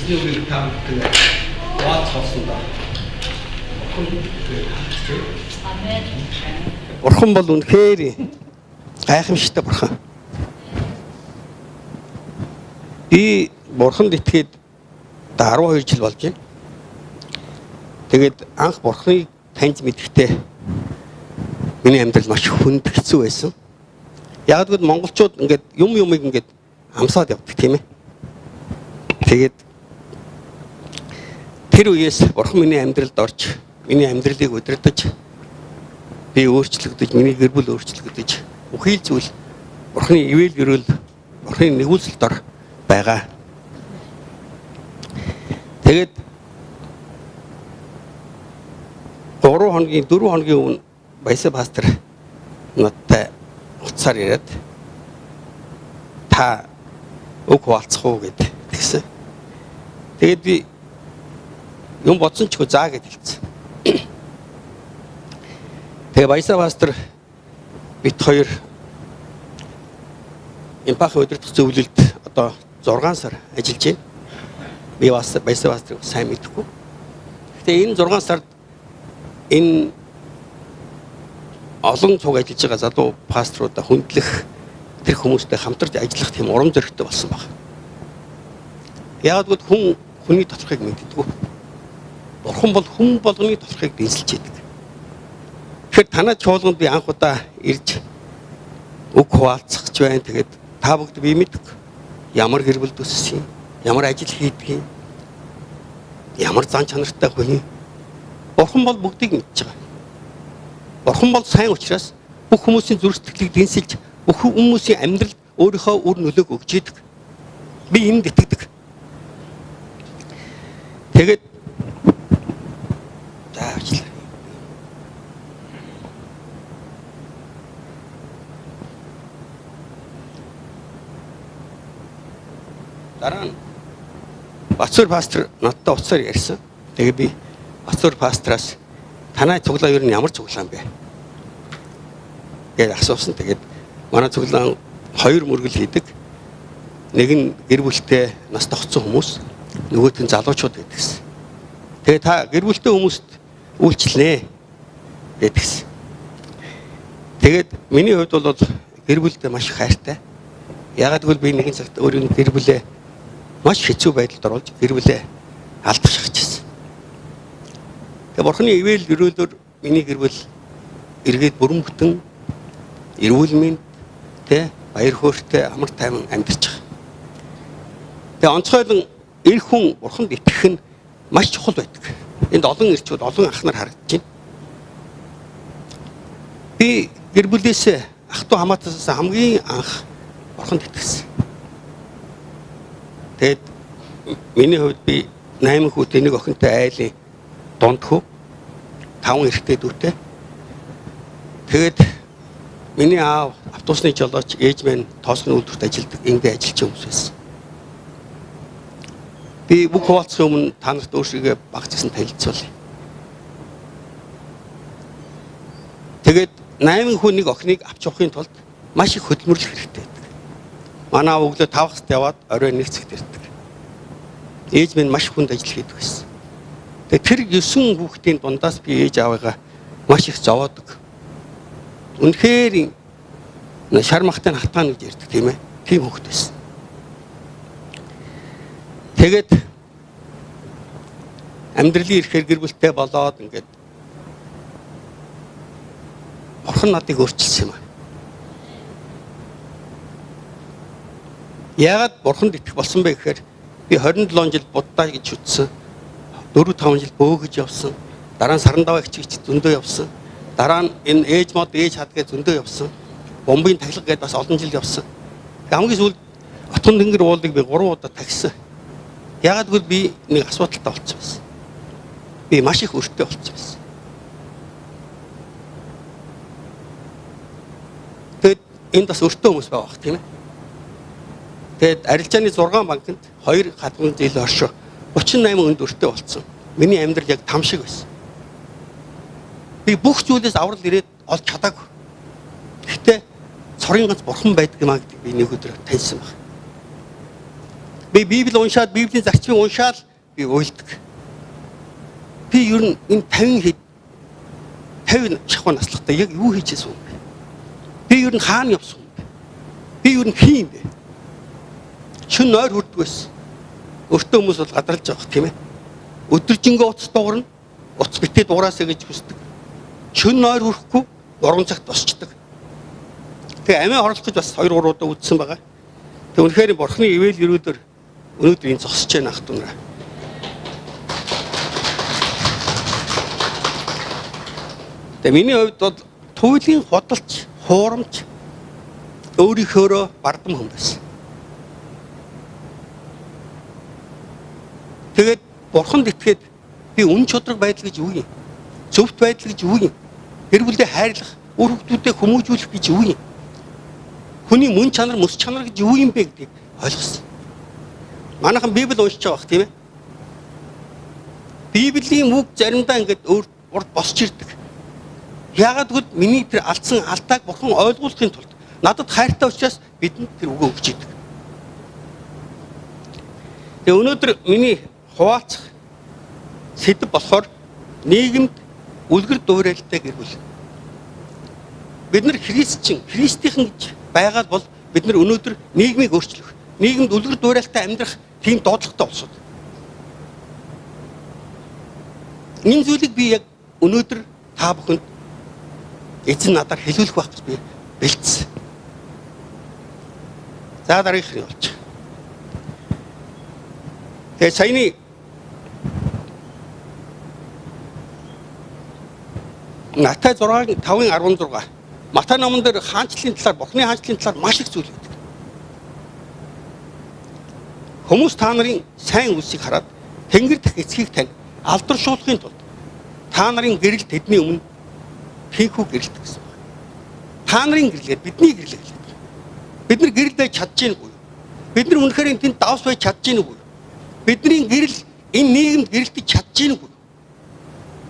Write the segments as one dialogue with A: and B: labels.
A: эзний үгийг таамагдаг ваац холсондоо.
B: Амен.
C: Бурхан бол үнэхээр гайхамшигтай бурхан. Би бурханд итгээд 12 жил болж байна. Тэгээд анх бурханыг таньж мэдэхдээ миний амьдрал маш хүнд хэцүү байсан. Яг л монголчууд ингээд юмыг ингээд амсаад явдаг тийм ээ. Тэгээд тэр үеэс бурхан миний амьдралд орж, миний амьдралыг удирдах, би өөрчлөгдөж, миний гэр бүл өөрчлөгдөж, бүхий л зүйл бурханы ивэл гэрэл, бурханы нэгүүлсэлд ор байгаа. Тэгээд 4 хоногийн өмнө Баясаа пастор надтай уцаар яриад та үг хуваалцах уу гэд тэгсэн. Тэгээд би юм бодсон ч хөө заа гэд хэлсэн. Тэгээ Баясаа пастор бит хоёр эмпахи удирдах зөвлөлд одоо 6 сар ажиллаж байна. Би бас Баясаа пастрыг сайн мэдгүй. Гэтэ энэ 6 сард энэ олон цуг ажиллаж байгаа залуу пасторуудаа хүндлэх, тэр хүмүүстэй хамтарч ажиллах тийм урам зоригтой болсон баг. Яг л хүний тодорхойг мэддэггүй. Бурхан бол хүн болгоны тодорхойг дэнсэлж яадаг. Тэгэхээр танай чуулганд би анх удаа ирж үг хуваалцах ч байна. Тэгээд та бүгд би мэддэг. Ямар гэр бүл төссөн юм, ямар ажил хийдэг юм, ямар зан чанартай хүн. Бурхан бол бүгдийг мэдж байгаа. Бурхан бол сайн учраас бүх хүмүүсийн зүрх сэтгэлийг дэнсэлж, бүх хүмүүсийн амьдралд өөрийнхөө үр нөлөөг өгч идэг. Би энд итгэдэг. Тэгээд заавчлаа. Дараа нь Бацуур пастор надтай уцаар ярьсан. Тэгээд би Бацуур пастраас танай цуглаа ер нь ямар цуглаа юм бэ гэж асуусан. Тэгээд манай цуглаан 2 мөргөл хийдэг. Нэг нь гэр бүлтэй нас тогтсон хүмүүс, нөгөөт нь залуучууд гэдгсэн. Тэгээд та гэр бүлтэй хүмүүст үйлчлэнэ гэдгсэн. Тэгээд миний хувьд бол гэр бүлтэй маш хайртай. Ягаад гэвэл би нэгэн цагт өөрийн гэр бүлээ маш хэцүү байдалд оруулж гэр бүлээ алдах шахажсэн. Тэгээ бурханы ивэл гэрүүлээр миний гэр бүл эргээд бүрэн бүтэн эрүүл мэнд тэ баяр хөөртэй амар тайван амьдарч байгаа. Тэгээ онцгойлон эр хүн бурханд итгэх нь маш чухал байдаг. Энд олон эрчүүд, олон ах нар харагдаж байна. Би гэр бүлээс ах トゥ хамаатаас хамгийн анх бурханд итгэсэн. Тэгээд миний хувьд би 8 хүүтэй, 1 охинтой айлын дунд хүү, 5 эрэгтэй дүүтэй. Тэгээд миний аав автобусны жолооч, ээж минь тоосгоны үйлдвэрт ажилладаг, ингээ ажиллаж хүмүүс байсан. Би бүх хуваалцахын өмнө та нарт өөрсдөө багцсан танилцуулъя. Тэгээд 8 хүн 1 охиныг авч явахын тулд маш их хөдөлмөрлөх хэрэгтэй байдаг. Манай аав өглөө 5-ст яваад орой 1 цагт ирдэг. Ээж минь маш хүнд ажил хийдэг байсан. Тэгээд тэр 9 хүүхдийн дундаас би ээж аавыгаа маш их зовоодог. Үнэхээр шар махтай хатгаана гэж ярьдаг тийм ээ. Тийм хүүхд байсан. Тэгээд амьдралын ирэхээр гэр бүлтэй болоод ингээд бурхан надыг өөрчилсөн юм аа. Яагаад бурханд итгэх болсон бэ гэхээр би 27 жил буддаа гэж үтсэн. 4-5 жил бөөгөж явсан. Дараа нь сарандаваа хичээж зөндөө явсан. Дараа нь энэ ээж мод ээж хадгээ зөндөө явсан. Бомбын тахилга гэдээ бас олон жил явсан. Хамгийн сүүлд Отгон тэнгэр уулыг би 3 удаа тагсан. Яагаад гэвэл би нэг асуудалтай болчихсон байсан. Би маш их өртөө болчихсон байсан. Тэгэд энд бас өртөө хүмүүс байгаа бах тийм ээ. Тэгэд арилжааны 6 банкнд 2 хадгалан жил оршоо 38 өнд өртөө болцсон. Миний амьдрал яг там шиг байсан. Би бүх зүйлээс аврал ирээд олж чадаагүй. Гэхдээ цорын ганц бурхан байдаг юм а гэдэг би нэг өдөр таньсан баг. Би Библийг уншаад, Библийн зарчмыг уншаад би уйлдаг. Би ер нь энэ 50 шахуу наслахтаа яг юу хийчихсэн юм бэ? Би ер нь хаана явсан юм бэ? Би ер нь хин юм бэ? Шүн нойр хүрдэг байсан. Өөртөө хүмүүс бол гадралж байгаа тийм ээ. Өдөржингөө утас дуурна. Утас битээ дураасаа гэж хүсдэг. Шүн нойр хүрэхгүй 3 цагт босчдөг. Тэгээ амиа хорлох гэж бас 2-3 удаа үдсэн байгаа. Тэг үнэхээр бурхны ивэл өрөөдөр өнөөдөр энэ зогсож байна ах дүүнраа. Тэг миний хувьд бол туйлын худалч, хуурамч өөрийнхөөрөө бардам хүн байсан. Тэгээд бурханд итгээд би үн чодрог байдал гэж юу юм? Зөвхт байдал гэж юу юм? Гэр бүлдээ хайрлах, үр хүүхдүүдэд хүмүүжүүлэх гэж юу юм? Хүний мөн чанар, мэс чанар гэж юу юм бэ гэдгийг ойлгосон. Манайхан Библи уншиж байгаа бах тийм ээ. Библийн үг заримдаа ингээд урд босч ирдэг. Яагаад гэвэл миний тэр алдсан алдааг бурхан ойлгуулахын тулд надад хайртай учраас бидэнд тэр үгөө өгч идэг. Тэгээ өнөөдөр миний хуваалцах сэдэв болохоор нийгэмд үлгэр дуурайлттай гэр бүл. Бид нар христчин, христийнхэн гэж байгаад бол бид нар өнөөдөр нийгмийг өөрчлөх, нийгэмд үлгэр дуурайлттай амьдрах тийм дуудлагатай болсод. Энэ зүйлийг би яг өнөөдөр та бүхэнд эзэн надаар хэлүүлэх байх гэж би бэлдсэн. За дараагийнх нь болж. Тэгээ саяны Матай 6:5-16 Матай номон дээр хаанчлалын талаар, бурхны хаанчлалын талаар маш их зүйл байдаг. Хүмүүс та нарын сайн үлсийг хараад Тэнгэр дэх эцгийг тань алдаршуулахын тулд та нарын гэрэл тэдний өмнө хийхүү гэрэлдэг гэсэн байна. Та нарын гэрлээд бидний гэрлээ гэлээ. Бид нар гэрлэж чадж гин үгүй. Бид нар үнэхээр тэнд давс байж чадж гин үгүй. Бидний гэрэл энэ нийгэмд гэрэлтэж чадж гин үгүй.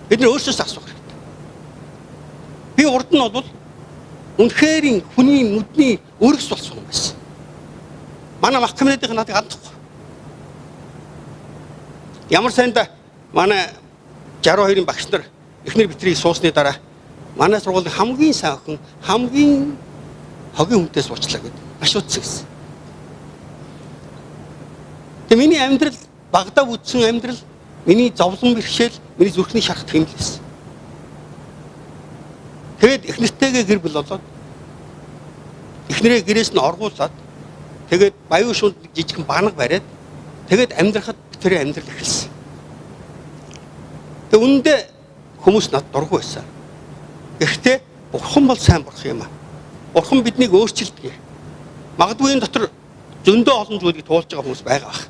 C: Бид нар өөрсдөөс асуух хэрэгтэй. Би урд нь бол үнэхээр хүний нүдний өргөс болсон юм байсан. Манай мах комитетийн надыг алдахгүй. Ямар сайнда манай 62-ын багш нар эхнэр битрийг суусны дараа манай сургуулийн хамгийн сайн охин, хамгийн хогийн хүнтэй суучлаа гэдэг маш утсан гэсэн. Тэгээ миний амьдрал Багдад үдсэн амьдрал, миний зовлон бэрхшээл, миний зүрхний шархт хэмлэсэн. Тэгээд эхнэртэйгээ гэр бүл болоод эхнэрээ гэрээс нь оргуулад тэгээд баян шунд жижигхэн банаг бариад тэгээд амьдрахад тэр амьдрал эхэлсэн. Тэгээд үүндээ хүмүүс над дургүй байсан. Гэхдээ бурхан бол сайн бурхан юм аа. Бурхан биднийг өөрчилдөг. Магадгүй энэ дотор зөндөө олон зүйлийг туулж байгаа хүмүүс байгаа бах.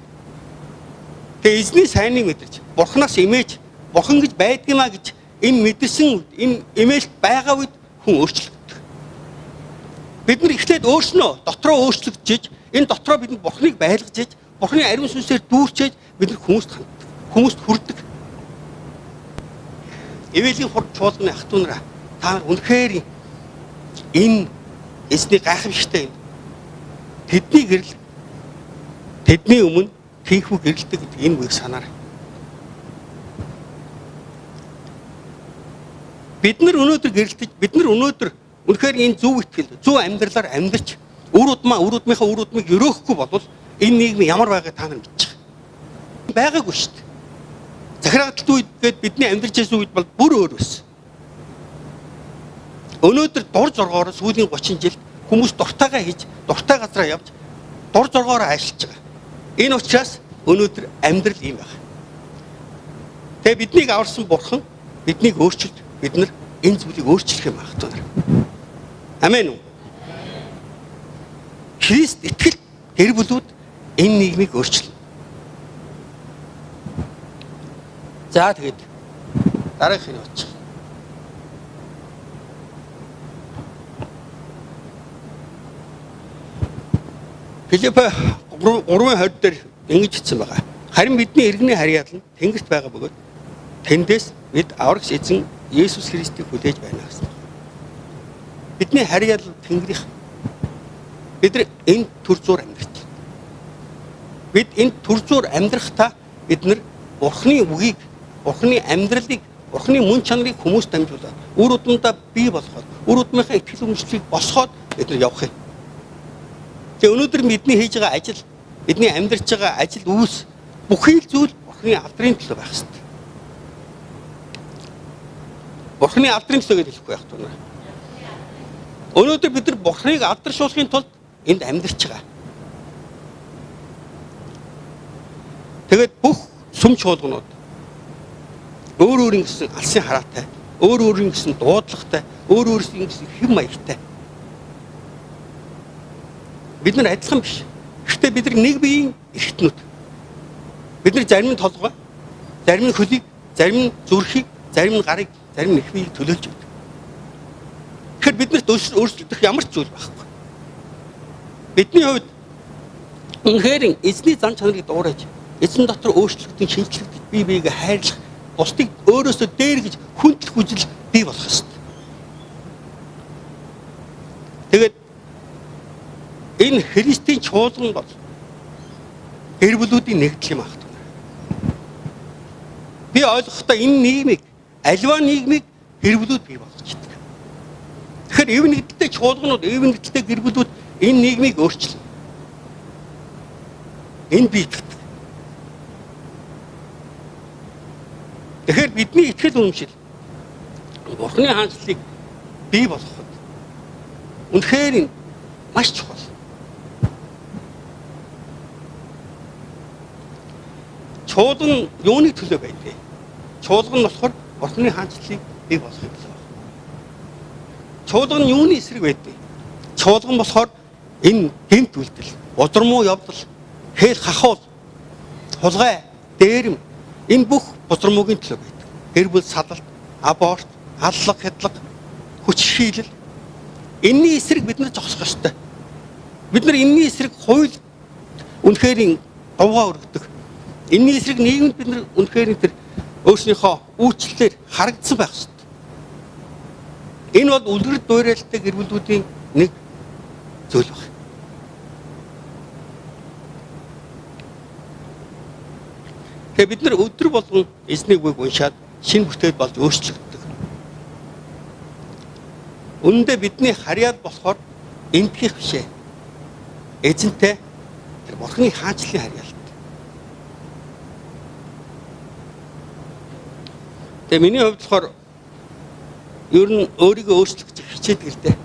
C: Тэгээ эзний сайныг мэдэрч бурханаас имэж бурхан гэж байдгиймаа гэж энэ мэдсэн энэ имэйлт байгаа үед хүн өөрчлөгддөг. Бид нар эхлээд өөрснөө дотроо өөрчлөгдөж энэ дотроо бидэнд бурханыг байлгаж, бурханы ариун сүнсээр дүүрчээж бид нар хүмүүст ханддаг. Хүмүүст хүрдэг. Эвэлийн хурд чуулганы ах トゥ нараа та нар үнэхээр энэ эзний гайхамшигтай тэдний гэрэл тэдний өмнө тийхүү гэрэлдэг гэдэг энэ үгийг санаарай. Бид нар өнөөдөр гэрэлтэж, бид нар өнөөдөр үнэхээр энэ зөв итгэл, зөв амьдралаар амьдарч үр удмыг өрөөхгүй бол энэ нийгэм ямар байгааг та нар мэдчих. Байгаагүй шүү дээ. Захиргаалт үед гээд бидний амьдарч байсан үед бол бүр өөр байсан. Өнөөдөр дур зоргоор сүүлийн 30 жил хүмүүс дуртайгаа хийж, дуртай газараа явж, дур зоргоор ажиллаж байгаа. Энэ учраас өнөөдөр амьдрал ийм байна. Тэгээ биднийг аварсан бурхан биднийг өөрчилж, бид нар энэ зүйлийг өөрчлөх юм аа гэдэг. Амен үү? Христ итгэл гэр бүлүүд энэ нийгмийг өөрчилнө. За тэгээд дараах нь очих. Филипп 3:20 дээр ингэж хэлсэн байгаа. Харин бидний иргэний харьяал нь Тэнгэрт байгаа бөгөөд тэндээс бид аврагч эзэн Есүс Христийг хүлээж байна гэсэн. Бидний харьяал Тэнгэрийнх. Бид нар энэ төр зур амьдарч. бид энэ төр зуур амьдрахдаа бид нар Бурхны үгийг, Бурхны амьдралыг, Бурхны мөн чанарыг хүмүүст дамжуулаад үр удамдаа бий болгоод, үр удмынхаа итгэл үнэмшлийг босгоод бид нар явах юм. Тэгээ өнөөдөр бидний хийж байгаа ажил, бидний амьдарч байгаа ажил үүс бүхий л зүйл Бурхны алдрын төлөө байх хэрэгтэй. Бурхны алдрын төлөө гэж хэлэхгүй байх тунаа. Өнөөдөр бид нар Бурхныг алдаршуулахын тулд энд амьдарч байгаа. Тэгээд бүх сүм чуулганууд өөр өөрийн гэсэн алсын хараатай, өөр өөрийн гэсэн дуудлагатай, өөр өөрийн гэсэн хэм маягтай. Бид нар адилхан биш. Гэхдээ бид нар нэг биеийн эрхтнүүд. Бид нар зарим нь толгой, зарим нь хөлийг, зарим нь зүрхийг, зарим нь гарыг, зарим нь их биеийг төлөөлж өгдөг. Тэгэхээр биднэрт өөрчлөгдөх ямар ч зүйл байхгүй. Бидний хувьд үнэхээр эзний зан чанарыг дуурайж, эзэн дотор өөрчлөгдөн шинжлэгдэж бие биегээ хайрлах, бусдыг өөрөөсөө дээр гэж хүндлэх үжил бий болох ёстой. Тэгээд энэ Христийн чуулган бол гэр бүлүүдийн нэгдэл юм аах. Би ойлгохдоо энэ нийгмийг, аливаа нийгмийг гэр бүлүүд бий болгож идэг. Тэгэхээр эв нэгдэлтэй чуулганууд, эв нэгдэлтэй гэр бүлүүд энэ нийгмийг өөрчилнө. Энэ биедэг. Тэгэхээр бидний итгэл үнэмшил Бурхны хаанчлалыг бий болгоход үнэхээр маш чухал. Чуулган юуны төлөө байдгийг? Чуулган нь болохоор Бурхны хаанчлалыг бий болгохын төлөө. Чуулган нь юуны эсрэг байдгийг? Чуулган болохоор энэ гэмт үйлдэл, удирмуу явдал, хэл хахуул, хулгай, дээрэм энэ бүх бузармуугийн төлөө байдаг. Гэр бүл салалт, аборт, аллах, хядлах, хүч шийлэл. Энийний эсрэг бид нар зогсох ёстой. Бид нар энийний эсрэг хууль үнэхээр дуугаа өргөдөг. Энийний эсрэг нийгэмд бид нар үнэхээр тэр өөрснийхөө үйлчлэлээр харагдсан байх ёстой. Энэ бол үлгэр дуурайлттай гэр бүлүүдийн нэг зүйл байна. Тэгээ бид нар өдөр болгон эзний үгийг уншаад шинэ бүтээл болж өөрчлөгддөг. Үүндээ бидний харьяал болохоор эндхийх бишээ. Эзэнтэй тэр Бурхны хаанчлалын харьяалт. Тэгээ миний хувьд болохоор ер нь өөрийгөө өөрчлөх гэж хичээдэг л дээ.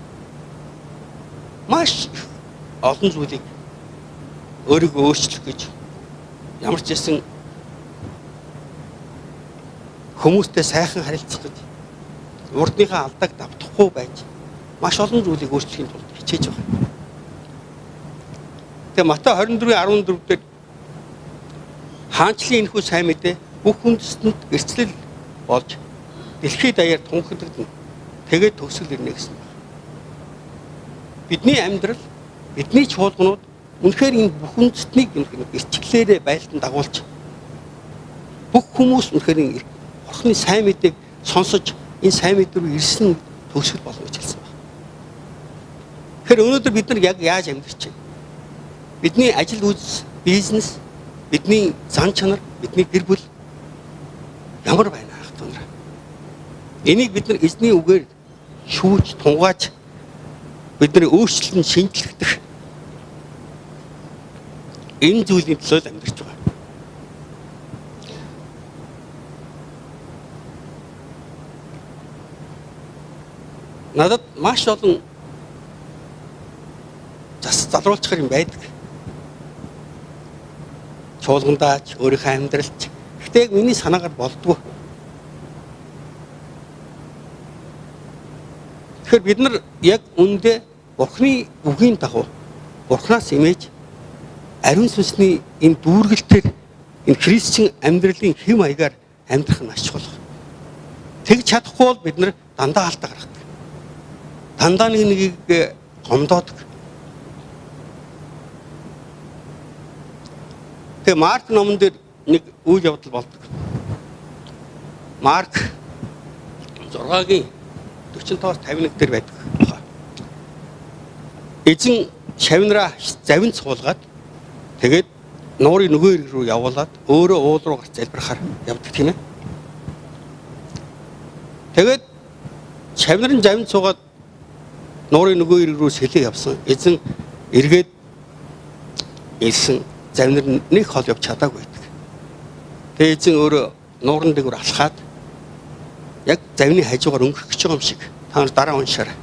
C: Маш олон зүйлийг өөрийгөө өөрчлөх гэж ямар ч байсан хүмүүстэй сайхан харилцах гэж урдныхаа алдааг давтахгүй байж маш олон зүйлийг өөрчлөхийн тулд хичээж байгаа. Тэгээ Матай 24:14 дээр хаанчлалын энэхүү сайн мэдээ бүх үндэстэнд гэрчлэл болж дэлхийд даяар тунхаглагдана. Тэгээд төгсгөл ирнэ гэсэн байна. Бидний амьдрал, бидний чуулганууд үнэхээр энэ бүх үндэстнийг гэрчлэлээрээ байлдан дагуулж бүх хүмүүс үнэхээр Бурхны сайн мэдээг сонсож энэ сайн мэдээ рүү ирсэн төгсгөл болно гэж хэлсэн байна. Тэгэхээр өнөөдөр бид нар яг яаж амьдарч байна? Бидний ажил үйлс, бизнес, бидний зан чанар, бидний гэр бүл ямар байна ах тунраа. Энийг бид нар эзний үгээр шүүж, тунгааж бидний өөрчлөлт нь шинжлэхдэх энэ зүйлийн төлөө амьдарч байгаа. Надад маш олон залруулчаар юм байдаг. Чуулгандаач, өөрийнхөө амьдралч. Гэхдээ яг миний санаагаар болдгоо. Тэгэхээр бид нар яг үндэ Бурхны үгийн дагуу Бурхнаас имэж ариун сүнсний энэ дүүргэлтээр энэ христчин амьдралын хэм маягаар амьдрах нь маш чухал. Тэгж чадахгүй бол бид нар дандаа алдаа гаргадаг. Дандаа нэгийг гомдоодог. Тэгээ Марк номон дээр нэг үйл явдал болдог. Марк 6-гийн 45-аас 51 дээр байдаг. Эзэн шавнараа завин цуулгаад тэгээд нуурын нөгөө эрэг рүү явуулаад өөрөө уул руу гарч залбирахаар явдаг тийм ээ. Тэгээд чавнарын завинд суугаад нуурын нөгөө эрэг рүү сэлээ явсан. Эзэн эргээд илсэн завнар нэг хол явж чадаагүй байдаг. Тэгээд эзэн өөрөө нуурын дээгүүр алхаад яг завны хажуугаар өнгөрөх гэж байгаа юм шиг та нар дараа уншаарай.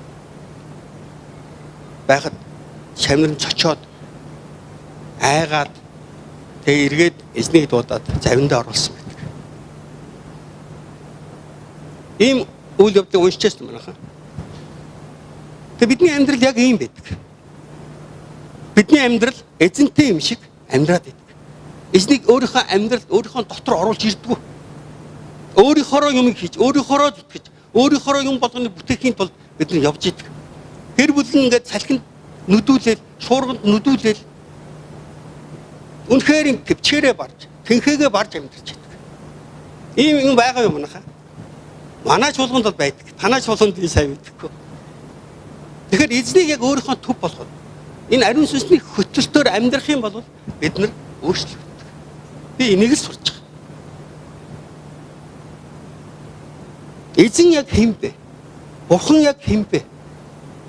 C: Байхад чавнар нь цочоод айгаад тэгээ эргээд эзнийг дуудаад завиндаа оруулсан байдаг. Ийм үйл явдлыг уншижсэн юм байна. Тэгээ бидний амьдрал яг ийм байдаг. Бидний амьдрал эзэнтэй юм шиг амьдраад байдаг. Эзнийг өөрийнхөө амьдралд өөрийнхөө дотор оруулж ирдэггүй. Өөрийнхөө юм хийж, өөрийнхөө зүтгэж, өөрийнхөө юм болгоны бүтээхийн тулд бид нар явж идэг. Тэр бүлэн ингээд салхинд нүдүүлэл, шуурганд нүдүүлэл үнэхээр юм төвчээрээ барж, тэнхээгээ барж амьдарч байдаг. Ийм юм байгаа юм байна. Манай чуулганд бол байдаг. Танай чуулганд би сайн мэдхгүй. Тэгэхээр эзнийг яг өөрийнхөө төв болгоод энэ ариун сүнсний хөтөлтөөр амьдрах юм бол бид нар өөрчлөгддөг. Би энийг л сурч байгаа. Эзэн яг хэн бэ? Бурхан яг хэн бэ?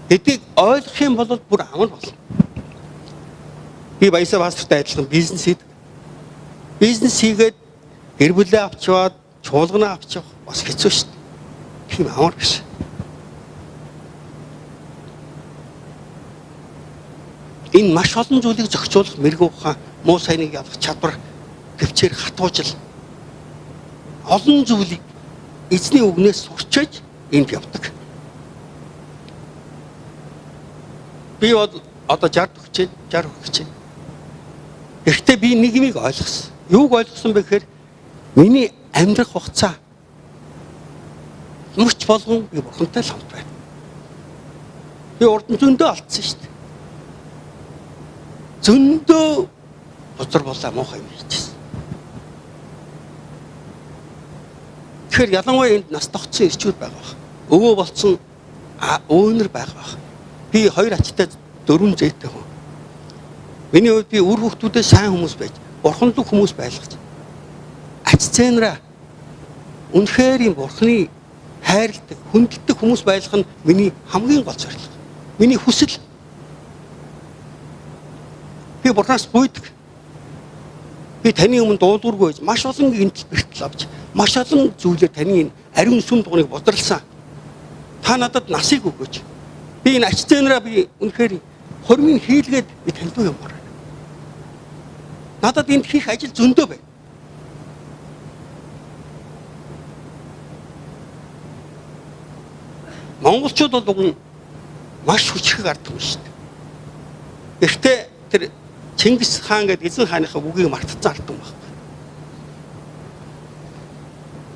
C: Гэдгийг ойлгох юм бол бүр амар болно. Би баясаа пастортай адилхан бизнес хийдэг. Бизнес хийгээд гэр бүлээ авчваад чуулганаа авчих бас хэцүү шүү дээ. Тийм амар биш. Энэ маш олон зүйлийг зохицуулах мэрэгүү ухаан, муу сайныг ялгах чадвар, төвчээр хатуужил олон зүйлийг эзний үгнээс сурчиж энд явдаг. Би одоо 60 хүчээ, 60 хүчээ. Гэхдээ би нэг юмыг ойлгосон. Юуг ойлгосон бэ гэхээр миний амьдрах хугацаа мөч болгон би бурхантай л хамт байна. Би урд нь зөндөө алдсан шүү дээ. Зөндөө бузар болоо муухай юм хийчихсэн. Тэгэхээр ялангуяа энд нас тогтсон ирчүүд байгаа баг. Өвөө болцсон өөнөр байгаа баг. Би 2 ачтай 4 зээтэй хүн. Миний хувьд би үр хүүхдүүдээ сайн хүмүүс байж, бурханлаг хүмүүс байлгаж. Ач зээнрээ үнэхээр юм бурхны хайрладаг, хүндэлдэг хүмүүс байлгах нь миний хамгийн гол зорилго. Миний хүсэл. Би бурхнаас гуйдаг. Би таны өмнө дуулуургүй байж, маш олон гинтэл бэртэл авч, маш олон зүйлээр таны ариун сүм дугныг бодралсан. Та надад насыг өгөөч. Би энэ ач зээнрээ би үнэхээр хормын хийлгээд би танд юм байна. Надад энд хийх ажил зөндөө байна. Монголчууд бол маш хүчрэг ард хүмүүс шүү дээ. Гэхдээ тэр Чингис хаан гэдэг эзэн хааныхаа үгийг мартцсан ард хүмүүс байна.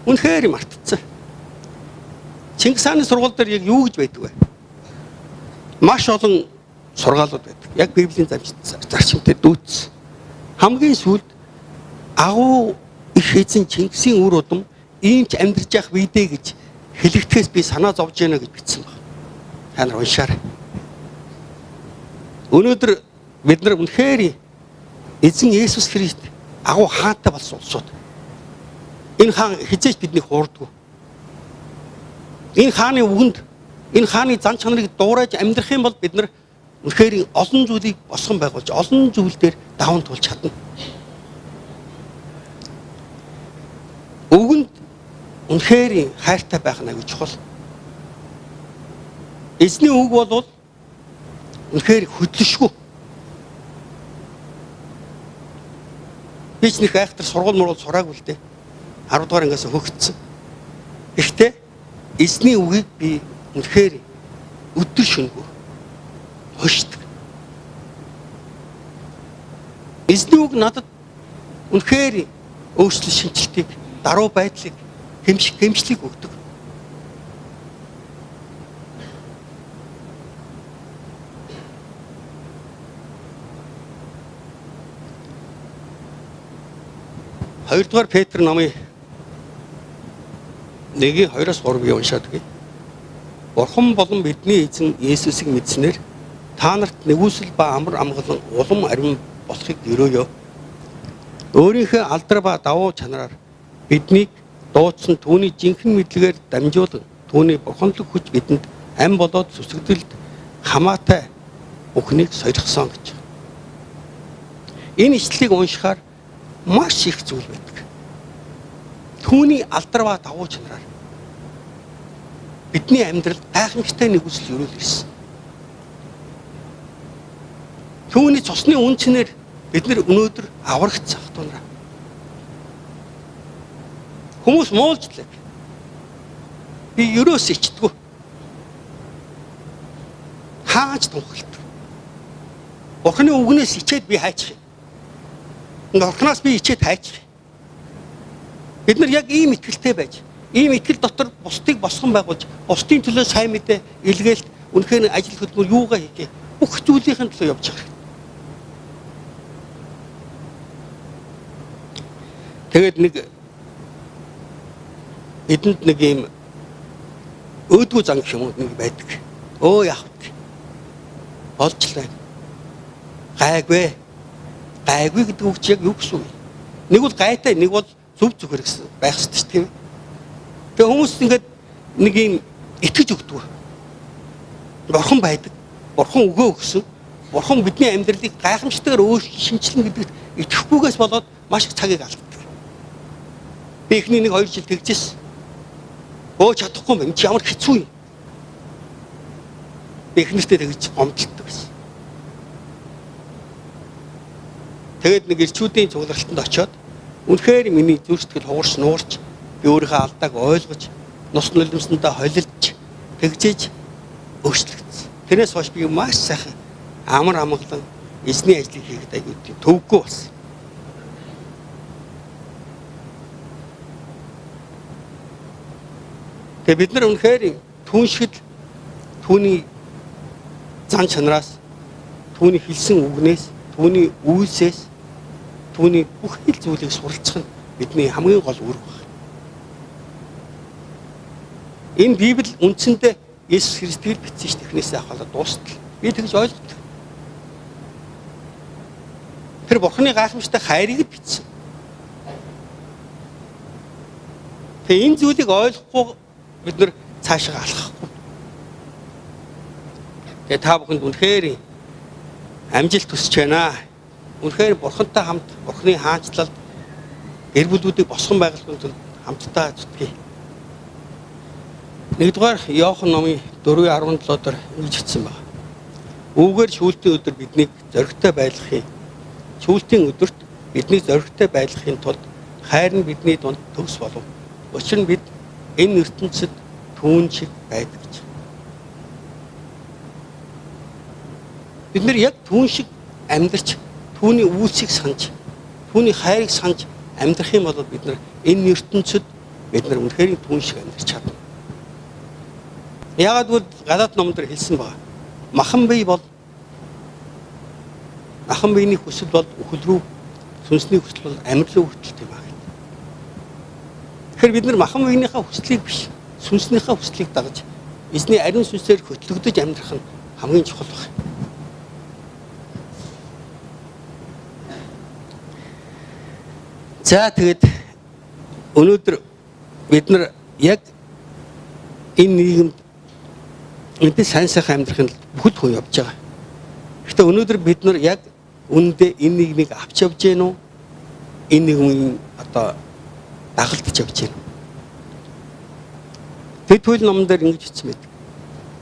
C: Үнэхээр мартцсан. Чингис хааны сургууль дээр яг юу гэж байдаг вэ? Маш олон сургаалууд байдаг. Яг Библийн зарчимтай дүүцсэн. Хамгийн сүүлд агуу их эзэн Чингисийн үр удам ийм ч амьдарч явах бидэ гэж хэлэгдэхээс би санаа зовж яана гэж бичсэн баг. Та нар уншаарай. Өнөөдөр бид нар үнэхээр эзэн Есүс Христ агуу хаантай болсон улсууд. Энэ хаан хизээч биднийг хуурдаггүй. Энэ хааны үгэнд, энэ хааны зан чанарыг дуурайж амьдрах юм бол бид нар үнэхээр олон зүйлийг босгон байгуулж, олон зүйл дээр даван туулж чадна. Үгэнд үнэхээр хайртай байх нь аюул чухал. Эзний үг бол үнэхээр хөдлөшгүй. Би ч нэг айхтар сургууль мургуул сураагүй л дээ. 10 дугаар ангиас хөгжсөн. Гэхдээ эзний үгийг би үнэхээр өдөр шөнөгүй хошдог. Эзний үг надад үнэхээр өөрчлөлт шинжилтийг, даруй байдлыг, хэмжлийг өгдөг. Хоёрдугаар Петр номын 1:2-3 уншаад гээ. Бурхан болон бидний эзэн Есүсийг мэдснээр та нарт нэгүсэл ба амар амгалан улам ариун болохыг өрөөё. өөрийнхөө алдар ба давуу чанараар биднийг дуудсан түүний жинхэнэ мэдлэгээр дамжуулан түүний бурханлаг хүч бидэнд ам болоод сүсэгдэлд хамаатай бүхнийг сойрхсон гэж. Энэ ишлэлийг уншихаар маш их зүйл байдаг. Түүний алдар ба давуу чанараар бидний амьдралд гайхамшигтай нэг үсэл өрөөл ирсэн. Түүний цусны үнцнэр бид нар өнөөдөр аврагц ах дунаа. Хүмүүс муулжлаа. Би ерөөс ичдэггүй. Хааж тунхалдаг. Бурхны үгнээс ичээд би хайчих юм. Бурхнаас би ичээд хайчих. Бид нар яг ийм итгэлтэй байж, ийм итгэл дотор бусдыг босгон байгуулж, бусдын төлөө сайн мэдээ илгээлт үнэхээр ажил хөдөлмөр юугаа хийгээ. Бүх зүйлийн төлөө явж байгаа. Тэгээд нэг эдэнд нэг юм өөдгөө зан гэх юм уу нэг байдаг. Өө яах вэ? Олжлаа. Гайгүй. Гайгүй гэдэг үг чи яг юу гэсэн үг? Нэг бол гайтай, нэг бол зөв зөвхөр гэсэн байх хэрэгтэй шүү дээ. Тэгээ хүмүүс ингээд нэг юм итгэж өгдөг. Бурхан байдаг. Бурхан өгөө өгсөн. Бурхан бидний амьдралыг гайхамшигтайгаар шинжилнэ гэдэгт итгэхгүйгээс болоод маш их цагийг алддаг. Би эхний 1-2 жил тэгжсэн. Өө чадахгүй юм. Чи ямар хэцүү юм. Би эхнэртээ тэгж гомдлоо гэсэн. Тэгээд нэг ирчүүдийн цугларалтанд очиод үнэхээр миний зүрх сэтгэл хугарч нуурч би өөрийнхөө алдааг ойлгож нус нулимсандаа холилж тэгжээж өөрчлөгдсөн. Тэрнээс хойш би маш сайхан амар амгалан эзний ажлыг хийхэд аягүй төвөггүй болсон. Тэгээ бид нар үнэхээр түүншгэд түүний зан чанараас, түүний хэлсэн үгнээс, түүний үйлсээс, түүний бүх хэл зүйлийг суралцах нь бидний хамгийн гол үүрэг байна. Энэ Библи үндсэндээ Есүс Христийг бичсэн шүү дээ. Эхнээсээ ахвалаад дуустал. Би тэгж ойлгодог. Тэр Бурхны гайхамшигтай хайрыг бичсэн. Тэгээ энэ зүйлийг ойлгохгүй бид нар цаашаа алхахгүй. Тэгээ та бүхэнд үнэхээр амжилт хүсэж байна. Үнэхээр Бурхантай хамт Бурхны хаанчлалд гэр бүлүүдийг босгон байгуулахын тулд хамтдаа зүтгэе. Нэгдүгээр Иохан номын 4:17 дээр ингэж хэлсэн байна. Үүгээр шүүлтийн өдөр биднийг зоригтой байлгахыг, шүүлтийн өдөрт биднийг зоригтой байлгахын тулд хайр нь бидний дунд төгс болов. Учир нь бид энэ ертөнцид түүн шиг байдаг гэж. Бид нар яг түүн шиг амьдарч, түүний үйлсийг санаж, түүний хайрыг санаж амьдрах юм бол бид нар энэ ертөнцид бид нар үнэхээр түүн шиг амьдарч чадна. Яагаад гэвэл Галаат номдэр хэлсэн байна. Махан бие биений хүсэл бол үхэл рүү, сүнсний хүсэл бол амьд руу хөтлөлт юм аа. Тэгэхээр бид нар махан биенийхээ хүслийг биш, сүнснийхээ хүслийг дагаж, эзний ариун сүнсээр хөтлөгдөж амьдрах нь хамгийн чухал байна. За тэгээд өнөөдөр бид нар яг энэ нийгэмд энэ сайн сайхан амьдрахын бүхэл хүн явж байгаа. Гэхдээ өнөөдөр бид нар яг үнэндээ энэ нийгмийг авч явж гэнэ үү? Энэ нийгмийн одоо дагалдаж явж гэнэ үү? Тэдгүүл номон дээр ингэж хэлсэн байдаг.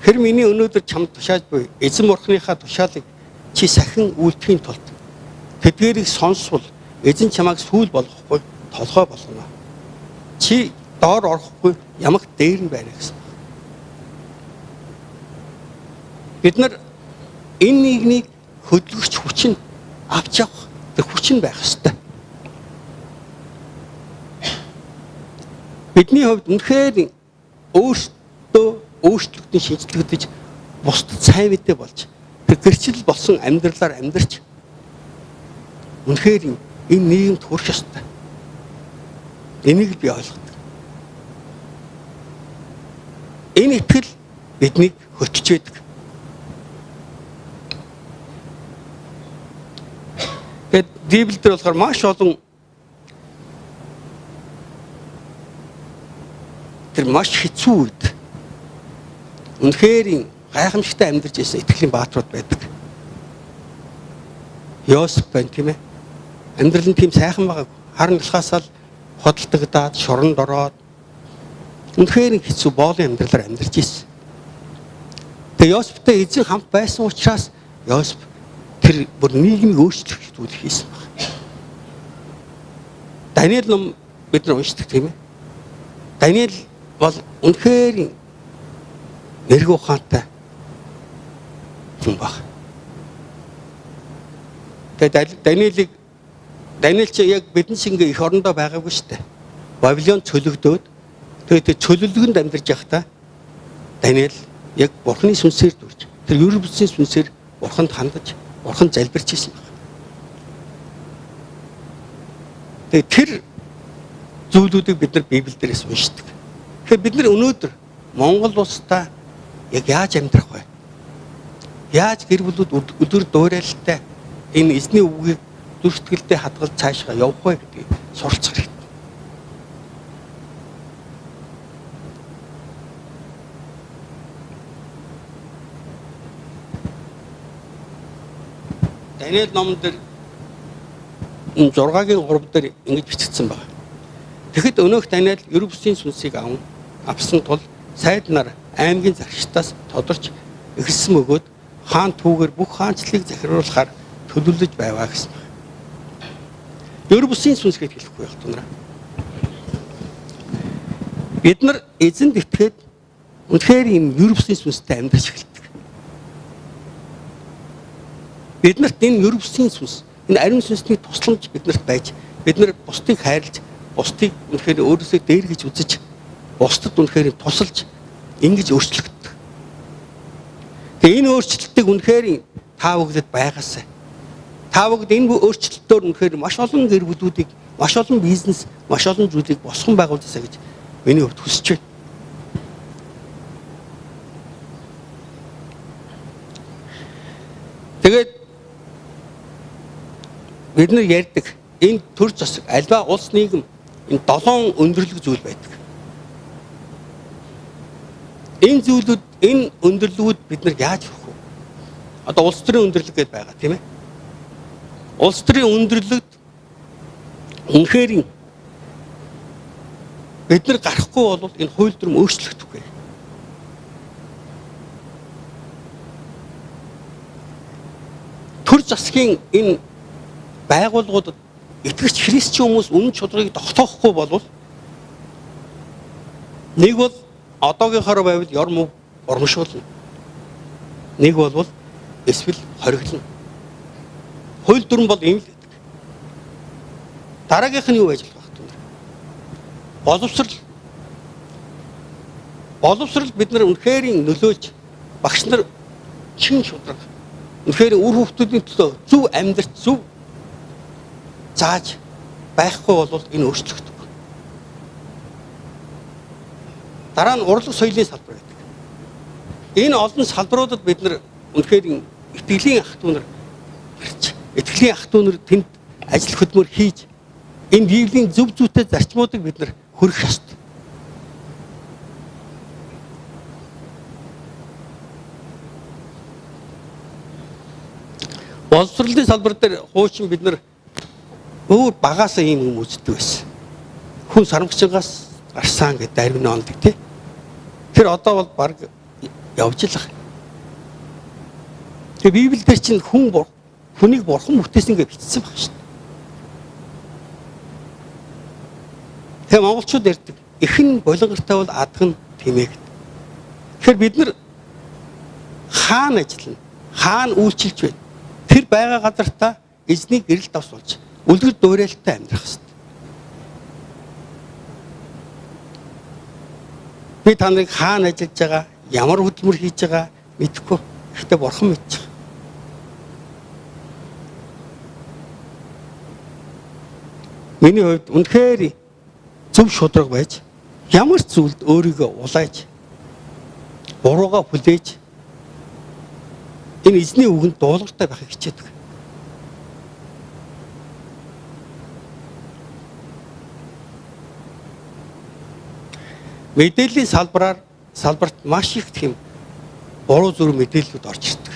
C: Хэр миний өнөөдөр чамд тушааж буй эзэн бурхныхаа тушаалыг чи сахин үйлдэхийн тулд тэдгээрийг сонсвол эзэн чамайг сүүл болгохгүй толгой болгоно. Чи доор орохгүй ямагт дээр нь байна гэсэн. Бид нар энэ нийгмийг хөдөлгөж хүчин авч явах тэр хүчин байх ёстой. Бидний хувьд үнэхээр өөртөө өөрчлөлтөнд шинжилгдэж бусдад сайн мэдээ болж тэр гэрчил болсон амьдралаар амьдарч үнэхээр энэ нийгэмд хүрэх ёстой. Энийг би ойлгодог. Энэ итгэл биднийг хөтж байдаг. Библиэлд болохоор маш олон тэр маш хэцүү үед үнэхээр гайхамшигтай амьдарч ирсэн итгэлийн бааtruуд байдаг. Йосеф байна тийм ээ. Амьдрал нь тийм сайхан байгааг харан талхаасаа л хөдөлтөгдөөд шоронд ороод үнэхээр хэцүү боолын амьдралаар амьдарч ирсэн. Тэгээ Йосефтэй эзэн хамт байсан учраас Йосеф тэр бүр нийгмийг өөрчлөх зүйлийг хийсэн байна. Даниэл ном бид нар уншдаг тийм ээ. Даниэл бол үнэхээр нэрг ухаантай хүн баг. Тэгээд Даниэл чи яг бидний шиг их орондоо байгаагүй шүү дээ. Бабилон цөлөгдөөд тэгээд цөлөлгөнд амьдарч явахдаа Даниэл яг Бурханы сүнсээр дүрж тэр ер бүсийн сүнсээр Бурханд хандаж Бурхан залбирч ирсэн байна. Тэгээд тэр зүйлүүдийг бид нар Библиэлдээс уншдаг. Тэгэхээр бид нар өнөөдөр Монгол улстай яг яаж амьдрах вэ? Яаж гэр бүлүүд өдөр дуурайлалтай энэ эзний үгийг дүрстгэлтэй хадгалж цаашгаа явах вэ гэдгийг суралцах хэрэгтэй. Даниэл номон дээр энэ 6-гийн 3 дээр ингэж бичигдсэн байна. Тэгэхэд өнөөх Даниэл ер бүсийн сүнсийг авсан тул сайд нар аймгийн зарчтаас тодорч эхэлсэн өгөөд хаан түүгээр бүх хаанчлалыг захируулахаар төлөвлөж байваа гэсэн. Ер бүсийн сүнс гэж хэлэхгүй яг tunараа. Бид нар эзэнд итгээд үнэхээр энэ ер бүсийн сүнстэй амьдарч эхэлдэг. Бид нарт энэ ер бүсийн сүнс, энэ ариун сүнсний тусламж биднэрт байж, бид нар бусдыг хайрлаж, бусдыг үнэхээр өөрөөсөө дээр гэж үзэж, бусдад үнэхээр тусалж ингэж өөрчлөгддөг. Тэгээ энэ өөрчлөлтийг үнэхээр та бүгдэд байгаасай. Та бүгд энэ өөрчлөлтөөр үнэхээр маш олон гэр бүлүүдийг, маш олон бизнес, маш олон зүйлийг босгон байгуулжээ гэж миний хувьд хүсэж байна. Тэгээд бид нар ярьдаг энэ төр засаг альва улс нийгэм энэ 7 өндөрлөг зүйл байдаг. Энэ зүйлүүд, энэ өндөрлгүүд бид нар яаж авах вэ? Одоо улс төрийн өндөрлөг гэдээ байгаа тийм ээ. Улс төрийн өндөрлөгт үнэхээр бид нар гарахгүй бол энэ хууль дүрм өөрчлөгдөхгүй. Төр засгийн энэ байгууллагуудад итгэгч христчэн хүмүүс үнэн чанарыг тогтоохгүй бол нэг бол одоогийнхоор байвал ёр урамшуулна. Нэг бол эсвэл хориглоно. Хууль дүрм бол ийм л байдаг. Дараагийнх нь юу байж болох вэ? Боловсрал бид нар үнэхээр нөлөөлж багш нар чин шудраг үнэхээр үр хүүхдүүдийн төлөө зөв амьдрах, зөв зааж байхгүй бол энэ өөрчлөгдөв. Дараа нь урлаг соёлын салбар байдаг. Энэ олон салбаруудад бид нар үнэхээр итгэлийн ах トゥ нар гарч, итгэлийн ах トゥ нар тэнд ажил хөдөлмөр хийж, энэ Библийн зөв зүйтэй зарчмуудыг бид нар хөрөх ёстой. Боловсролын салбар дээр хуучин бид нар өөр багаасаа ийм юм үздэг байсан. Хүн сарамгчгаас гарсан гэдэг арвин ондог тий. Тэр одоо бол баг явж л байгаа. Тэгээ Библиэлд чинь хүнийг бурхан бүтээсэн гэж бичсэн байна шүү дээ. Тэгээ монголчууд ярьдаг эхэн болонгартай бол адган тэмээ гэдэг. Тэгэхээр бид нар хаана ажиллана? Хаана үйлчилж байна? Тэр байгаа газартаа эзнийг гэрэл давсуулж үлгэр дуурайлттай амьдрах хэрэгтэй. Би таныг хаана ажиллаж байгаа, ямар хөдөлмөр хийж байгаа мэдэхгүй. Гэхдээ бурхан мэдж байгаа. Миний хувьд үнэхээр зөв шударга байж, ямар ч зүйлд өөрийгөө улааж, буруугаа хүлээж, энэ эзний үгэнд дуулууртай байхыг хичээдэг. мэдээллийн салбарт маш их тийм буруу зүрх мэдээллүүд орж ирдэг.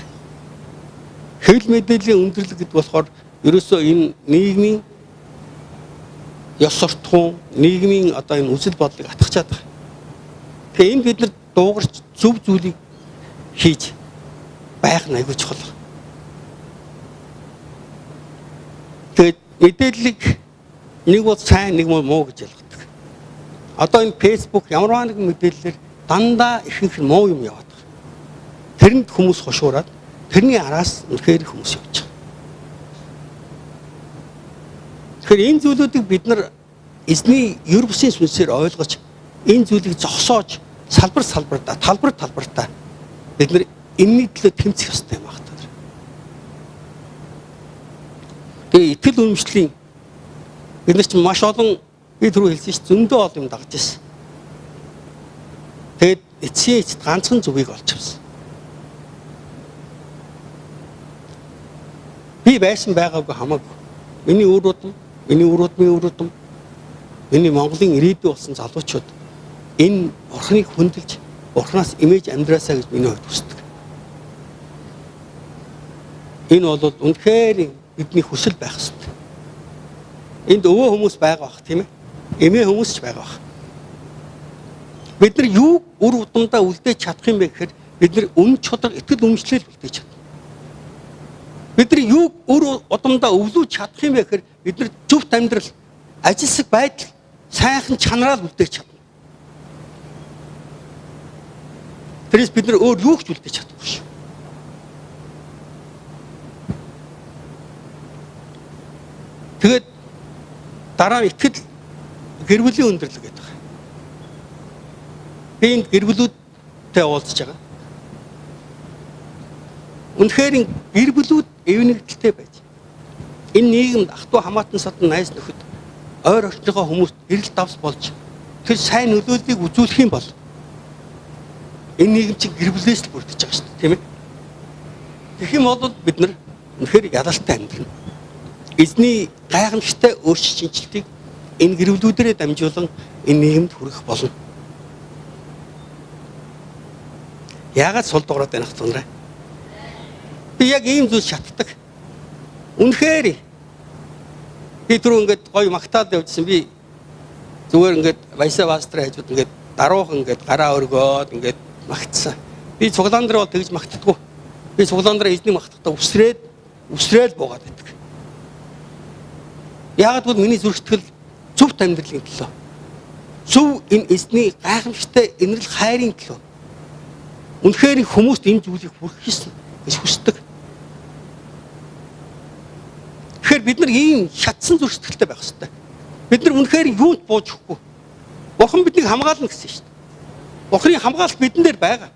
C: Хэвлэл мэдээллийн өндөрлөг гэдэг болохоор ерөөсөө энэ нийгмийн ёс суртахуун, нийгмийн одоо энэ үзэл бодлыг атгачаад байгаа. Тэгээ энэ бид нар дуугарч зөв зүйлийг хийж байх нь аягүй чухал. Тэгээд мэдээллийг нэг бол сайн, нэг бол муу гэж ялгадаг. Одоо энэ Facebook ямар нэгэн мэдээллээр дандаа ихэнх нь муу юм яваад байна. Тэрэнд хүмүүс хошуураад тэрний араас үнэхээр хүмүүс явж байгаа. Тэгэхээр энэ зүйлүүдийг бид нар эзний ер бусын сүнсээр ойлгож энэ зүйлийг зогсоож талбартаа бид нар энэний төлөө тэмцэх ёстой юм байна. Тэгээ итгэл үнэмшлийн бид нар чинь маш олон би түрүү хэлсэн чинь зөндөө олон юм дагж ирсэн. Тэгээд эцсийн эцэд ганцхан зүгийг олж авсан. Би байсан байгаагүй хамаагүй. Миний үр удам, миний Монголын ирээдүй болсон залуучууд энэ бурхныг хүндэлж, бурхнаас имэж амьдраасаа гэж миний хувьд хүсдэг. Энэ бол үнэхээр бидний хүсэл байх ёстой. Энд өвөө хүмүүс байгаа бах, тийм ээ? Эмээ хүмүүс ч байгаа бах. Бид нар юу үр удамдаа үлдээж чадах юм бэ гэхээр бид нар үнэн чудар итгэл үнэмшлэл үлдээж чадна. Бид нар юу үр удамдаа өвлүүлж чадах юм бэ гэхээр бид нар зөвхт амьдрал, ажилсаг байдал, сайхан чанараал үлдээж чадна. Тэрээс бид нар өөр юу ч үлдээж чадахгүй шүү. Тэгээд дараа нь итгэл гэр бүлийн өндөрлөг гэдэг байна. Би энэ гэр бүлүүдтэй уулзж байгаа. Үнэхээр гэр бүлүүд эвнэгдэлтэй байж. Энэ нийгэмд ах トゥ хамаатан садан найз нөхөд ойр орчныхоо хүмүүст эрэл давс болж тэр сайн нөлөөллийг үзүүлэх юм бол энэ нийгэм чинь гэр бүлээс л бүрдэж байгаа шүү дээ, тийм ээ? Тэгэх юм бол бид нар үнэхээр ядалтай амьдрна. Эзний гайхамшигтай өөрчлөлт шинжилтийг энэ гэр бүлүүдээрээ дамжуулан энэ нийгэмд хүргэх болно. Яагаад сул дуурайд байна хатунраа? Би яг ийм зүйл шатдаг. Үнэхээр би түрүү ингээд гоё магтаад явжсэн. Би зүгээр ингээд баясаа пастор хажууд ингээд даруухан ингээд гараа өргөөд ингээд магтсан. Би цуглаан дээр бол тэгж магтдаггүй. Би цуглаан дээр эзнийг магтахдаа үсрээл буугаад байдаг. Яагаад гэвэл миний зүрхтгэл зөв амьдралын төлөө. Зөв энэ эзний гайхамшигтай инэрл хайрын төлөө. Үнэхээр хүмүүст энэ зүйлийг хүргэх ёстой гэж хүсдэг. Тэгэхээр бид нар ийм шатсан зүрхтгэлтэй байх ёстой. Бид нар үнэхээр юунд бууж өгөхгүй. Бурхан биднийг хамгаална гэсэн шүү дээ. Бурханы хамгаалалт бидэн дээр байгаа.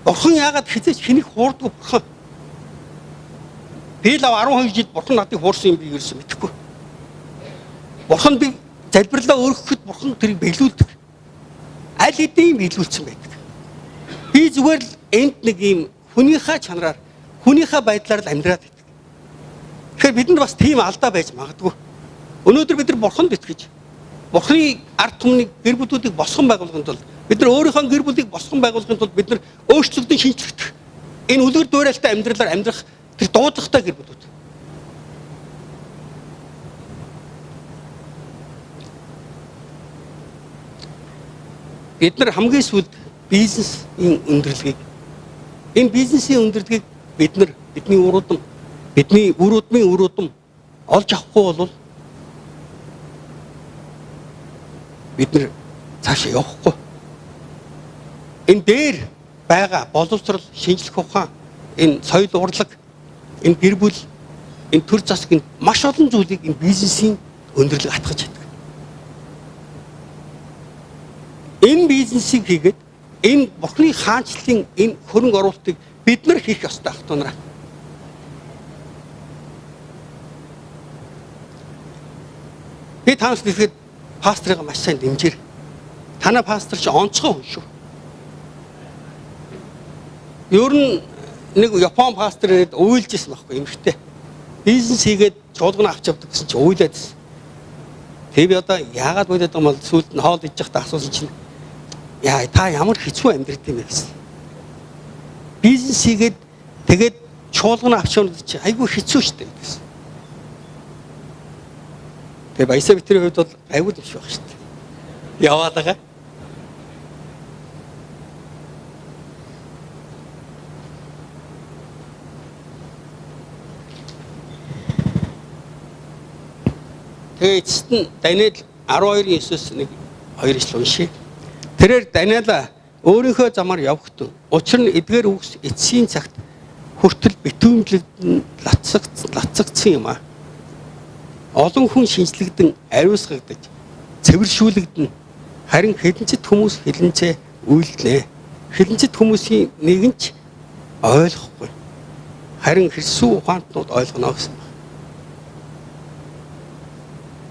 C: Бурхан яагаад хизээч хэнийг хуурдаг бурхан? Би л 12 жил бурхан надыг хуурсан юм би ерөөсөө мэдэхгүй. Бурхан би залбирлаа өргөхөд бурхан тэрийг биелүүлдэг. Аль хэдийн биелүүлсэн байдаг. Би зүгээр л энд нэг юм хүнийхээ чанараар, хүнийхээ байдлаар л амьдраад байдаг. Тэгэхээр бидэнд бас тийм алдаа байж магадгүй. Өнөөдөр бид нар бурханд итгэж, бурханы ард түмний гэр бүлүүдийг босгон байгуулахын тулд, бид нар өөрийнхөө гэр бүлийг босгон байгуулахын тулд бид нар өөрчлөлтөнд шинжлэхдэх. Энэ үлгэр дуурайлтай амьдралаар амьдрах тэр дуудлагатай гэр бүлүүд. Бид нар хамгийн сүүлд бизнесийн өндөрлөгийг энэ бизнесийн өндөрлөгийг бид нар бидний үр удмын олж авахгүй бол бид нар цаашаа явахгүй. Энэ дээр байгаа боловсрал, шинжлэх ухаан, энэ соёл урлаг, энэ гэр бүл, энэ төр засгийн маш олон зүйлийг энэ бизнесийн өндөрлөг атгаж чаддаг. Энэ бизнесийг хийгээд энэ бурхны хаанчлалын энэ хөрөнгө оруулалтыг бид нар хийх ёстой ах トゥ нараа. Би танаас хэлэхэд пастрыг маш сайн дэмжээр. Танай пастор ч онцгой хүн шүү. Ер нь нэг Япон пастор ирээд уйлжсэн байхгүй эмхтэй. Бизнес хийгээд чуулган авч явдаг гэсэн чи уйлаадсэн. Тэгээ би одоо яагаад бодоод байгаа юм бол сүүлд нь хоол идэж байхдаа асуусан чинь яа та ямар хэцүү амьдрэх юм бэ гэсэн. Бизнес хийгээд тэгээд чуулгана авчирнууд чи айгүй хэцүү шттэ гэсэн. Тэгээ баясаа битрийн хувьд бол айгүй дэвш байх шттэ. Яваад байгаа. Тэгээ эцэст нь Даниэл 12:9-с 1-2 ижил уншия. Тэрээр Даниэл өөрийнхөө замаар явхтун. Учир нь эдгээр үгс эцсийн цагт хүртэл битүүмжлэгдэн лацагдсан юм а. Олон хүн шинжлэгдэн ариусгагдаж, цэвэршүүлэгдэн харин хэдэнчид хүмүүс хилэнцээ үйлдэнэ. Хилэнцид хүмүүсийн нэгэн ч ойлгохгүй. Харин Христосийн ухаантнууд ойлгоно гэсэн.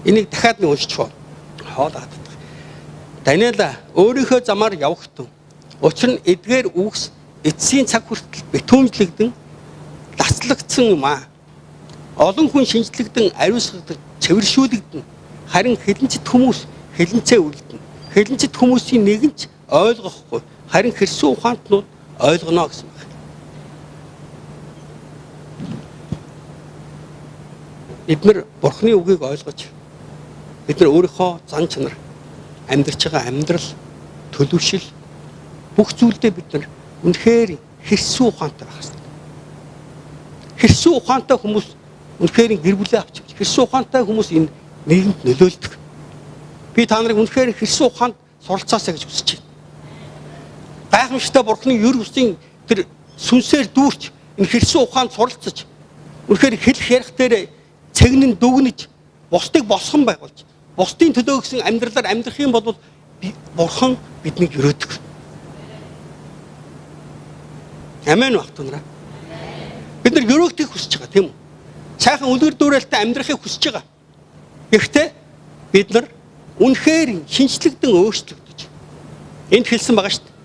C: Энийг дахиад нэг уншиж хоолоод. Даниэл өөрийнхөө замаар явхтун. Учир нь эдгээр үгс эцсийн цаг хүртэл битүүмжлэгдэн лацлагдсан юм а. Олон хүн шинжлэгдэн ариусгагдаж цэвэршүүлэгдэн харин хилэнцэд хүмүүс хилэнцээ үлдэнэ. Хилэнцэд хүмүүсийн нэгэн ч ойлгохгүй. Харин Христосийн ухаантнууд ойлгоно гэсэн байна. Бид нар Бурхны үгийг ойлгож бид нар өөрийнхөө зан чанар, амьдарч байгаа амьдрал, төлөвшил бүх зүйлдээ бид нар үнэхээр Христосийн ухаантай байх хэрэгтэй. Христосийн ухаантай хүмүүс үнэхээр гэр бүлээ авч явж, Христосийн ухаантай хүмүүс энэ нийгэмд нөлөөлдөг. Би та нарыг үнэхээр Христосийн ухаанд суралцаасаа гэж хүсэж байна. Гайхамшигтай Бурхны ер бусын тэр сүнсээр дүүрч энэ Христосийн ухаанд суралцаж үнэхээр хэлэх ярих дээр цэгнэн дүгнэж бусдыг босгон байгуулж бусдын төлөө гэсэн амьдралаар амьдрах юм бол Бурхан биднийг өрөөдөг. Амен багтунараа. Бид нар өрөөгдөхийг хүсэж байгаа тийм үү? Сайхан үлгэр дуурайлалтай амьдрахыг хүсэж байгаа. Гэхдээ бид нар үнэхээр шинжлэгдэн өөрчлөгдөж энд хэлсэн байгаа шүү дээ.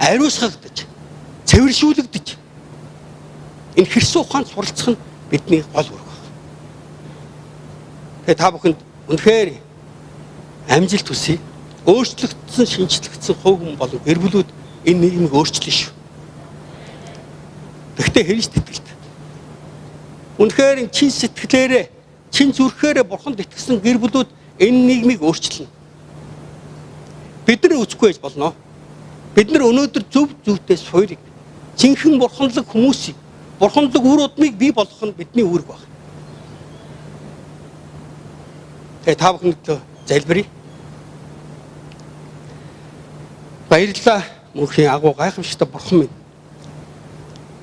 C: Ариусгагдаж, цэвэршүүлэгдэж энэ Христосийн ухаанд суралцах нь бидний гол үүрэг байна. Тэгээ та бүхэнд үнэхээр амжилт хүсье. Өөрчлөгдсөн, шинжлэгдсэн хувь хүн болон гэр бүлүүд энэ нийгмийг өөрчлөн шүү. Гэхдээ Христ итгэлтэй. Үнэхээр чин сэтгэлээрээ, чин зүрхээрээ Бурханд итгэсэн гэр бүлүүд энэ нийгмийг өөрчилнө. Бид нар үзэхгүй байж болно. Бид нар өнөөдөр зөв зөвтэй суурийг, жинхэнэ бурханлаг хүмүүсийг, бурханлаг үр удмыг бий болгох нь бидний үүрэг байна. Тэгээ та бүхэнд залбирая. Баярлалаа мөнхийн агуу гайхамшигтай Бурхан минь.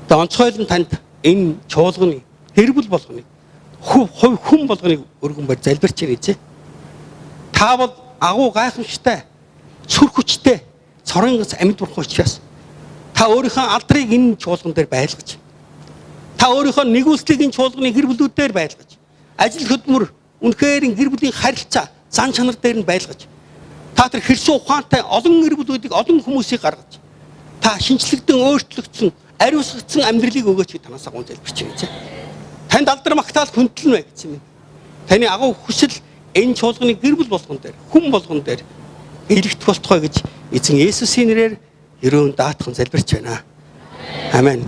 C: Тэ онцгойлон танд энэ чуулганы гэр бүл болгоныг хувь хүн болгоныг өргөн барь залбирч ирээч. Та бол агуу гайхамшигтай сүр хүчтэй цорын ганц амьд Бурхан учраас та өөрийнхөө алдрыг энэ чуулган дээр байлгаж, та өөрийнхөө нэгүслийг энэ чуулганы гэр бүлүүд дээр байлгаж, ажил хөдөлмөр үнэхээр гэр бүлийн харилцаа зан чанар дээр нь байлгаж, та тэр Христосийн ухаантай олон гэр бүлүүдийг, олон хүмүүсийг гаргаж, та шинжлэгдэн өөрчлөгдсөн, ариусгагдсан амьдралыг өгөөч гэж танаас агуун залбирч байна. Танд алдар магтаал хүндлэн бай гэсэн юм. Таны агуу хүсэл энэ чуулганы гэр бүл болгон дээр, хүн болгон дээр илэгдэх болтугай гэж эзэн Есүсийн нэрээр ерөөн даатхан залбирч байна. Амен.